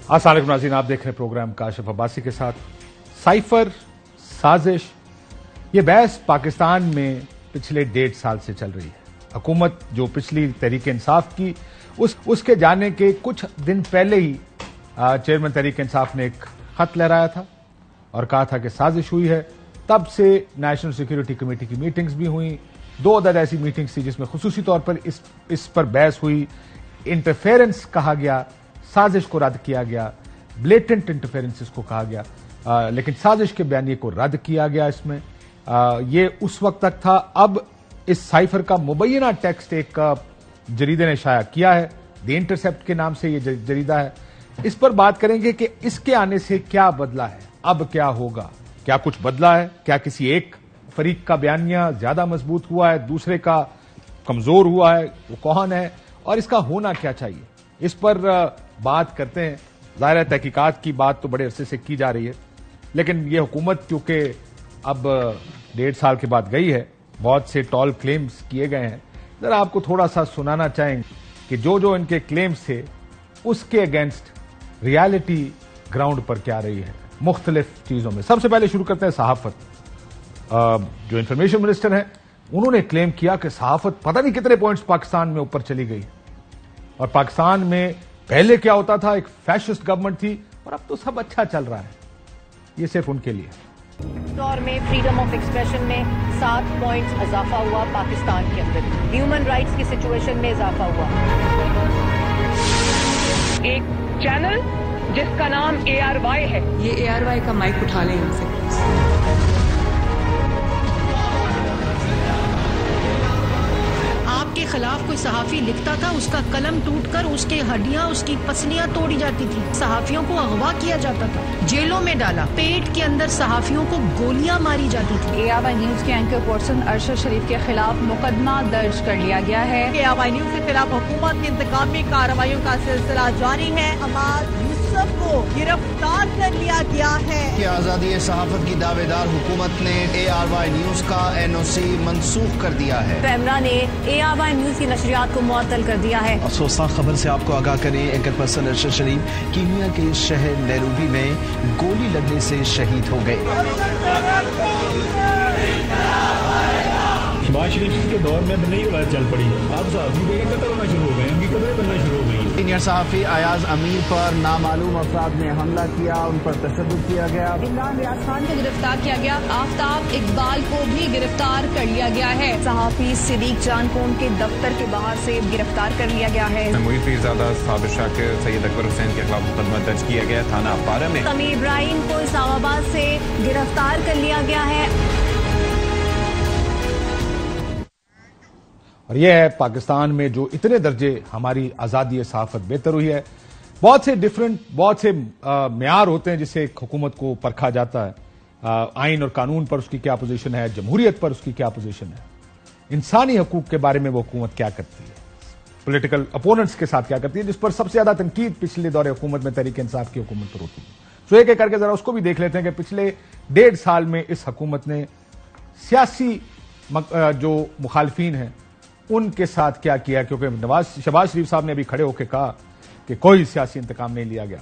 अस्सलाम वालेकुम नाज़रीन, आप देख रहे हैं प्रोग्राम काशिफ अब्बासी के साथ। साइफर, साजिश, ये बहस पाकिस्तान में पिछले 1.5 साल से चल रही है। हुकूमत जो पिछली तहरीक इंसाफ की उसके जाने के कुछ दिन पहले ही चेयरमैन तहरीक इंसाफ ने एक खत लहराया था और कहा था कि साजिश हुई है। तब से नेशनल सिक्योरिटी कमेटी की मीटिंग्स भी हुई, 2 अदद ऐसी मीटिंग्स थी जिसमें खुसूसी तौर पर इस पर बहस हुई। इंटरफेरेंस कहा गया, साजिश को रद्द किया गया, ब्लेटेंट इंटरफेरेंस इसको कहा गया, लेकिन साजिश के बयानिए को रद्द किया गया। इसमें ये उस वक्त तक था। अब इस साइफर का मुबैना टेक्स्ट एक जरीदे ने शाया किया है, द इंटरसेप्ट के नाम से ये जरीदा है। इस पर बात करेंगे कि इसके आने से क्या बदला है, अब क्या होगा, क्या कुछ बदला है, क्या किसी एक फरीक का बयानिया ज्यादा मजबूत हुआ है, दूसरे का कमजोर हुआ है, वो कौन है और इसका होना क्या चाहिए, इस पर बात करते हैं। जाहिर है तहकीकात की बात तो बड़े अरसे से की जा रही है, लेकिन ये हुकूमत क्योंकि अब 1.5 साल के बाद गई है, बहुत से टॉल क्लेम्स किए गए हैं। जरा आपको थोड़ा सा सुनाना चाहेंगे कि जो जो इनके क्लेम्स थे उसके अगेंस्ट रियलिटी ग्राउंड पर क्या रही है मुख्तलिफ चीजों में। सबसे पहले शुरू करते हैं सहाफत। जो इंफॉर्मेशन मिनिस्टर हैं उन्होंने क्लेम किया कि सहाफत पता नहीं कितने पॉइंट्स पाकिस्तान में ऊपर चली गई और पाकिस्तान में पहले क्या होता था, एक फैशिस्ट गवर्नमेंट थी और अब तो सब अच्छा चल रहा है। ये सिर्फ उनके लिए। दौर में फ्रीडम ऑफ एक्सप्रेशन में 7 पॉइंट्स इजाफा हुआ पाकिस्तान के अंदर, ह्यूमन राइट्स की सिचुएशन में इजाफा हुआ। एक चैनल जिसका नाम ARY है, ये ARY का माइक उठा लें इनसे। आपके खिलाफ कोई सहाफी लिखता था, उसका कलम टूटकर उसके हड्डियां, उसकी पसलियां तोड़ी जाती थी, सहाफियों को अगवा किया जाता था, जेलों में डाला, पेट के अंदर सहाफियों को गोलियां मारी जाती थी। ARY न्यूज के एंकर पर्सन अरशद शरीफ के खिलाफ मुकदमा दर्ज कर लिया गया है। ARY न्यूज के खिलाफ हुकूमत की इंतकामी कार्रवाइयों का सिलसिला जारी है। अमाल यूसुफ को गिरफ्तार कर लिया गया है। आजादी सहाफत की दावेदार हुकूमत ने ARY न्यूज का NOC मंसूख कर दिया है। पैमरा ने ARY न्यूज की नशरियात को मुअत्तल कर दिया है। अफसोसनाक खबर से आपको आगाह करें, एंकर पर्सन अरशद शरीफ कीनिया के शहर नैरोबी में गोली लगने से शहीद हो गए। शहबाज शरीफ के दौर में नई बात चल पड़ी है, आप सहाफी के कत्ल होना शुरू हो गए, उनकी कब्रें बनना शुरू हो गई। सीनियर सहाफी अयाज अमीर पर नामालूम अफराद ने हमला किया, उन पर तशद्दुद किया गया। इमरान रियाज खान को गिरफ्तार किया गया, आफ्ताब इकबाल को भी गिरफ्तार कर लिया गया है। सहाफी सिद्दीक जान को उनके दफ्तर के बाहर से गिरफ्तार कर लिया गया है। मुई पीरजादा, साबिर शाकिर, सैयद अकबर हुसैन के खिलाफ मुकदमा दर्ज किया गया थाना अपारा में। तमीर इब्राहिम को इस्लामाबाद से गिरफ्तार कर लिया गया है। और यह है पाकिस्तान में जो इतने दर्जे हमारी आजादी सहाफत बेहतर हुई है। बहुत से डिफरेंट, बहुत से म्यार होते हैं जिससे एक हुकूमत को परखा जाता है। आइन और कानून पर उसकी क्या पोजीशन है, जमहूरियत पर उसकी क्या पोजीशन है, इंसानी हकूक के बारे में वो हुकूमत क्या करती है, पॉलिटिकल अपोनेंट्स के साथ क्या करती है, जिस पर सबसे ज्यादा तनकीद पिछले दौरे हुकूमत में तहरीक इंसाफ की हुकूमत पर होती है। तो एक एक करके जरा उसको भी देख लेते हैं कि पिछले 1.5 साल में इस हुकूमत ने सियासी जो मुखालफीन हैं उनके साथ क्या किया, क्योंकि शहबाज शरीफ साहब ने अभी खड़े होकर कहा कि कोई सियासी इंतकाम नहीं लिया गया।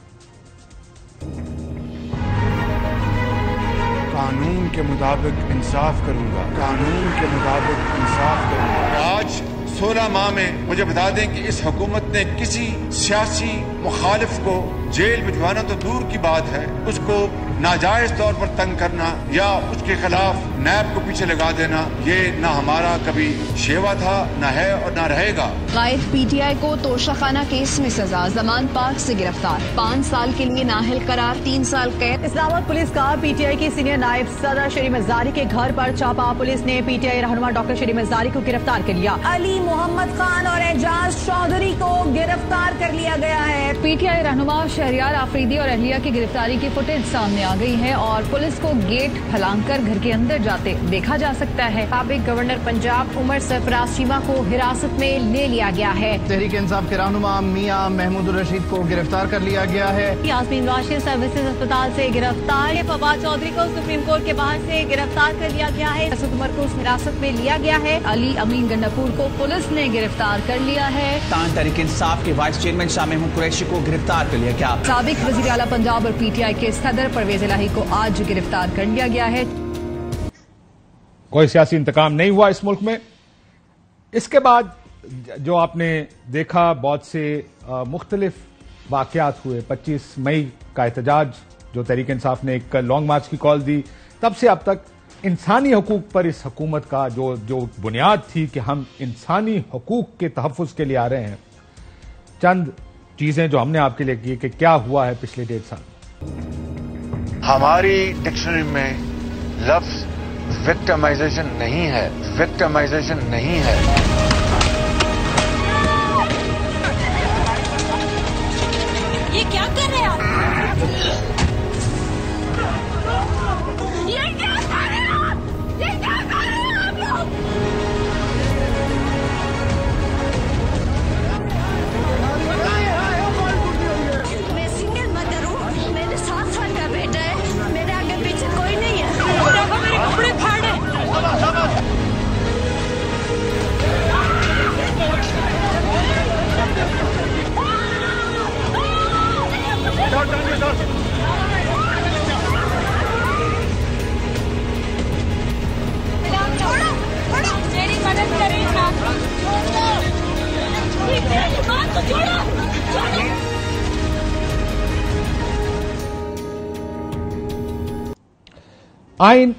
कानून के मुताबिक इंसाफ करूंगा, कानून के मुताबिक इंसाफ करूंगा। आज 16 माह में मुझे बता दें कि इस हुकूमत ने किसी सियासी मुखालिफ को जेल भिजवाना तो दूर की बात है, उसको नाजायज तौर पर तंग करना या उसके खिलाफ नैब को पीछे लगा देना, ये ना हमारा कभी शेवा था, ना है और ना रहेगा। गायद PTI को तोशाखाना केस में सजा, जमान पार्क से गिरफ्तार, 5 साल के लिए नाअहल करार, 3 साल कैद। इस्लामाबाद पुलिस का PTI की सीनियर नायब सदर शरीफ मजारी के घर पर छापा, पुलिस ने PTI रहनुमा डॉक्टर शरीफ मजारी को गिरफ्तार कर लिया। अली मोहम्मद खान और एजाज चौधरी को गिरफ्तार कर लिया गया है। PTI रहनुमा शहरियार आफरीदी और अहलिया की गिरफ्तारी की फुटेज सामने आ गई है और पुलिस को गेट फलांकर घर के अंदर जाते देखा जा सकता है। साबिक गवर्नर पंजाब उमर सरफराज चीमा को हिरासत में ले लिया गया है। तहरीक इंसाफ के रहनुमा मियां महमूद रशीद को गिरफ्तार कर लिया गया है। यास्मीन राशिद सर्विसेज अस्पताल से गिरफ्तार, फवाद चौधरी को सुप्रीम कोर्ट के बाहर से गिरफ्तार कर लिया गया है। असद उमर को हिरासत में लिया गया है। अली अमीन गंडापुर को पुलिस ने गिरफ्तार कर लिया है। तहरीक इंसाफ के वाइस चेयरमैन शाह महमूद कुरैशी को गिरफ्तार कर लिया गया। गया। साबिक वजीर आला पंजाब और पीटीआई के सदर परवेज इलाही को आज गिरफ्तार कर लिया गया है। कोई सियासी इंतकाम नहीं हुआ इस मुल्क में। इसके बाद जो आपने देखा, बहुत से मुख्तलिफ वाकयात हुए। 25 मई का एहतजाज, जो तहरीक इंसाफ ने एक लॉन्ग मार्च की कॉल दी, तब से अब तक इंसानी हकूक पर इस हुकूमत का जो बुनियाद थी कि हम इंसानी हकूक के तहफ़्फ़ुज़ के लिए आ रहे हैं। चंद चीजें जो हमने आपके लिए की कि क्या हुआ है पिछले 1.5 साल। हमारी डिक्शनरी में लफ्ज विक्टिमाइजेशन नहीं है, विक्टिमाइजेशन नहीं है। ये क्या कर रहे हैं आप? ये क्या कर रहे हैं आप? ये क्या कर रहे हैं आप लोग? मैं सिंगल मदर हूँ, मेरे 7 साल का बेटा है, मेरे आगे पीछे कोई नहीं है। मेरे कपड़े फाड़े। मेरी मदद करें ना, बात तो छोड़ो। आइन,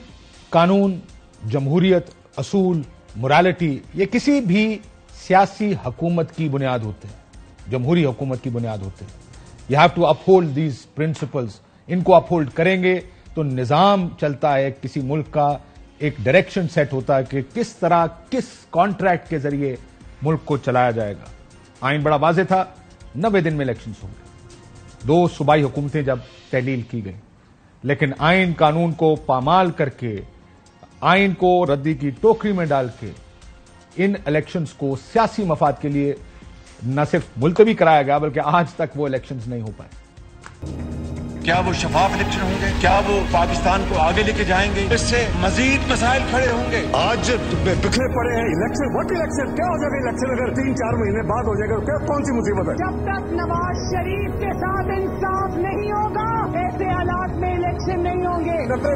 कानून, जमहूरियत, असूल, मोरालिटी, ये किसी भी सियासी हुकूमत की बुनियाद होते हैं, जमहूरी हुकूमत की बुनियाद होते हैं। You have to uphold these principles. इनको अपहोल्ड करेंगे तो निजाम चलता है, किसी मुल्क का एक डायरेक्शन सेट होता है कि किस तरह, किस कॉन्ट्रैक्ट के जरिए मुल्क को चलाया जाएगा। आइन बड़ा वाज़ेह था, 90 दिन में इलेक्शंस होंगे। 2 सूबाई हुकूमतें जब तहलील की गई, लेकिन आइन कानून को पामाल करके, आइन को रद्दी की टोकरी में डाल के इन इलेक्शंस को सियासी मफाद के लिए न सिर्फ मुलतवी कराया गया, बल्कि आज तक वो इलेक्शंस नहीं हो पाए। क्या वो शफाफ इलेक्शन होंगे? क्या वो पाकिस्तान को आगे लेके जाएंगे? इससे मजीद मसाइल खड़े होंगे। आज बिखरे पड़े हैं। Election, what election? क्या हो जाएगा इलेक्शन अगर 3-4 महीने बाद हो जाएगा? क्या कौन सी मुसीबत है? जब तक नवाज शरीफ के साथ इंसाफ नहीं होगा, ऐसे हालात में इलेक्शन नहीं होंगे। 90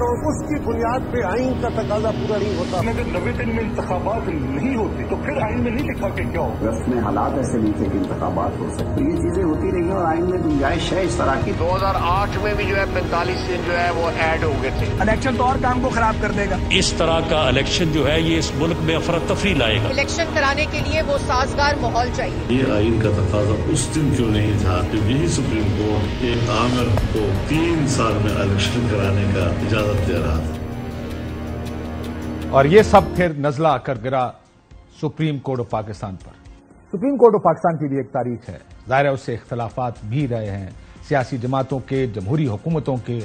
रोज उसकी बुनियाद पे आइन का तकाजा पूरा नहीं होता। अगर 90 दिन में इंतखाबात नहीं होते तो फिर आइन में नहीं लिखा कि क्या हो। रस्म हालात ऐसे नहीं थे कि इंतखाबात हो सकते। ये चीजें होती रही और आइन में गुंजाइश है इस तरह की। 2008 में भी जो है 45 दिन जो है वो ऐड हो गए थे। इलेक्शन तो और काम को खराब कर देगा। इस तरह का इलेक्शन जो है ये इस मुल्क में अफरा तफरी लाएगा। इलेक्शन कराने के लिए वो साजगार माहौल चाहिए। ये आइन का तकाजा उस दिन क्यों नहीं था कि यही सुप्रीम कोर्ट एक आमिर को 3 साल में इलेक्शन कराने का इजाजत दे रहा था। और ये सब फिर नजला आकर गिरा सुप्रीम कोर्ट ऑफ पाकिस्तान पर। सुप्रीम कोर्ट ऑफ पाकिस्तान की भी एक तारीख है, जाहिर है उससे इख्तलाफात भी रहे हैं, सियासी जमातों के, जमहूरी हुकूमतों के।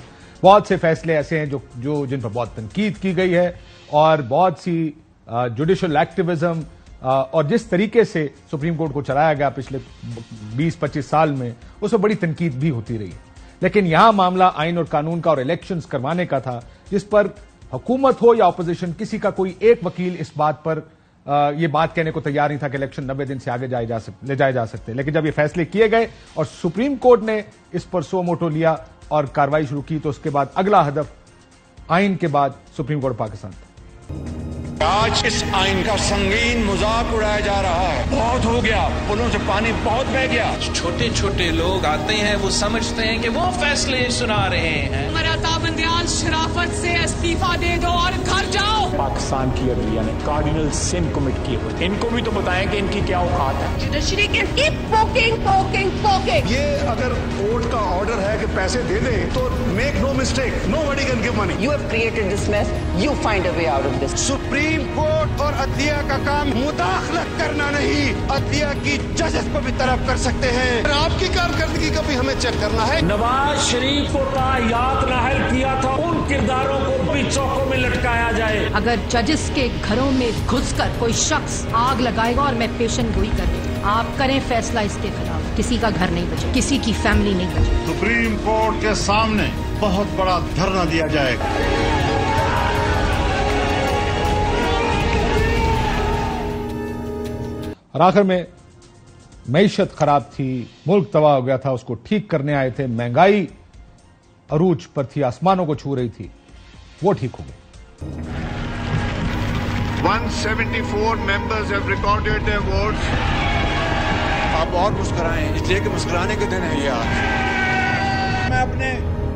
बहुत से फैसले ऐसे हैं जो जिन पर बहुत तनकीद की गई है, और बहुत सी जुडिशल एक्टिविज्म और जिस तरीके से सुप्रीम कोर्ट को चलाया गया पिछले 20-25 साल में, उसमें बड़ी तनकीद भी होती रही है। लेकिन यहां मामला आइन और कानून का और इलेक्शंस करवाने का था, जिस पर हुकूमत हो या ऑपोजिशन, किसी का कोई एक वकील इस बात पर ये बात कहने को तैयार नहीं था कि इलेक्शन 90 दिन से आगे ले जाए जा सकते। लेकिन जब ये फैसले किए गए और सुप्रीम कोर्ट ने इस पर सो मोटो लिया और कार्रवाई शुरू की, तो उसके बाद अगला हदफ आइन के बाद सुप्रीम कोर्ट पाकिस्तान था। आज इस आइन का संगीन मजाक उड़ाया जा रहा है। बहुत हो गया, पुलों से पानी बहुत बह गया। छोटे छोटे लोग आते हैं, वो समझते हैं कि वो फैसले सुना रहे हैं। मराता बंदियाल शराफत से इस्तीफा दे दो और घर जाओ। पाकिस्तान की अदलिया ने कार्डिनल सिन कमिट किए हुए, इनको भी तो बताएं कि इनकी क्या औकात है। जुडिशरी के कीप पोकिंग। ये अगर कोर्ट का ऑर्डर है कि पैसे दे दे, तो make no mistake, nobody can give money. You have created this mess, you find a way out of this. Supreme court और अदलिया का काम मुदाखलत करना नहीं, अदलिया की जजेस को भी तरफ कर सकते हैं। आपकी कारकर्दगी का भी हमें चेक करना है। नवाज शरीफ को तायात नाहल किया था, उन किरदारों को भी चौकों में लटकाया जाए। अगर जजेस के घरों में घुसकर कोई शख्स आग लगाएगा और मैं पेशन गोई करूँ, आप करें फैसला इसके खिलाफ। किसी का घर नहीं बचे, किसी की फैमिली नहीं बचे। सुप्रीम कोर्ट के सामने बहुत बड़ा धरना दिया जाएगा। और आखिर में मईशत खराब थी, मुल्क तबाह हो गया था, उसको ठीक करने आए थे। महंगाई अरूज पर थी, आसमानों को छू रही थी, वो ठीक हो गई। 174 members have recorded their votes. आप और मुस्कुराएं, इसलिए कि मुस्कुराने के दिन है ये आज। मैं अपने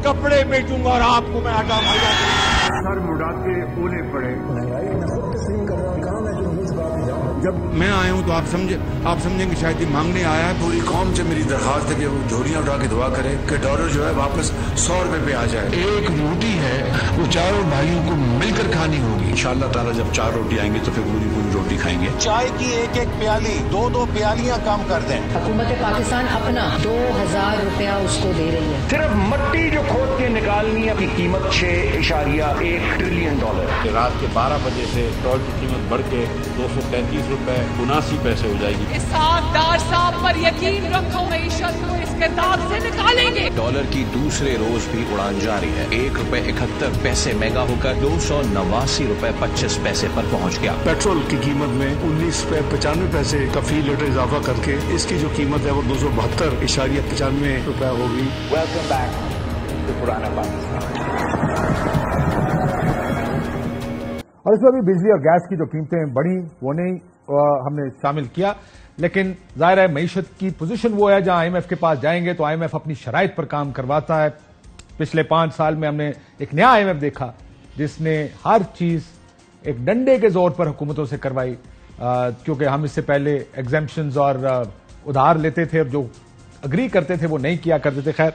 कपड़े बेचूंगा और आपको मैं आटा मुहैया करूंगा। सर मुड़ा के ओले पड़े। जब मैं आया हूं तो आप समझेंगे शायद ये मांगने आया है। पूरी कौम से मेरी दरखास्त है कि वो झोलियां उठा के दुआ करे कि डॉलर जो है वापस 100 रुपए पे आ जाए। एक रोटी है वो चारों भाइयों को मिलकर खानी होगी। इंशाअल्लाह ताला जब 4 रोटी आएंगी तो फिर पूरी रोटी खाएंगे। चाय की एक प्याली 2 प्यालियां कम कर दें। हुकूमत पाकिस्तान अपना 2000 रुपया उसको दे रही है। सिर्फ मट्टी जो खोद के निकालनी है की कीमत $6.1 ट्रिलियन। रात के 12 बजे से पेट्रोल की कीमत बढ़ के 233 रुपए 79 पैसे हो जाएगी। साहबदार साहब पर यकीन रखो, मईशत को इस किताब से निकालेंगे। डॉलर की दूसरे रोज भी उड़ान जारी है। ₹1.71 महंगा होकर $289.25 पर पहुंच गया। पेट्रोल की कीमत में $19.95 का फी लीटर इजाफा करके इसकी जो कीमत है वो $272.95 होगी। वेलकम बैक टू पुराना पाकिस्तान। और इसमें भी बिजली और गैस की जो कीमतें बढ़ी वो नहीं हमने शामिल किया, लेकिन जाहिर है मईशत की पोजीशन वो है जहां आईएमएफ के पास जाएंगे तो आईएमएफ अपनी शराइत पर काम करवाता है। पिछले 5 साल में हमने एक नया आईएमएफ देखा जिसने हर चीज एक डंडे के जोर पर हुकूमतों से करवाई, क्योंकि हम इससे पहले एग्जेम्पशंस और उधार लेते थे और जो अग्री करते थे वो नहीं किया करते थे। खैर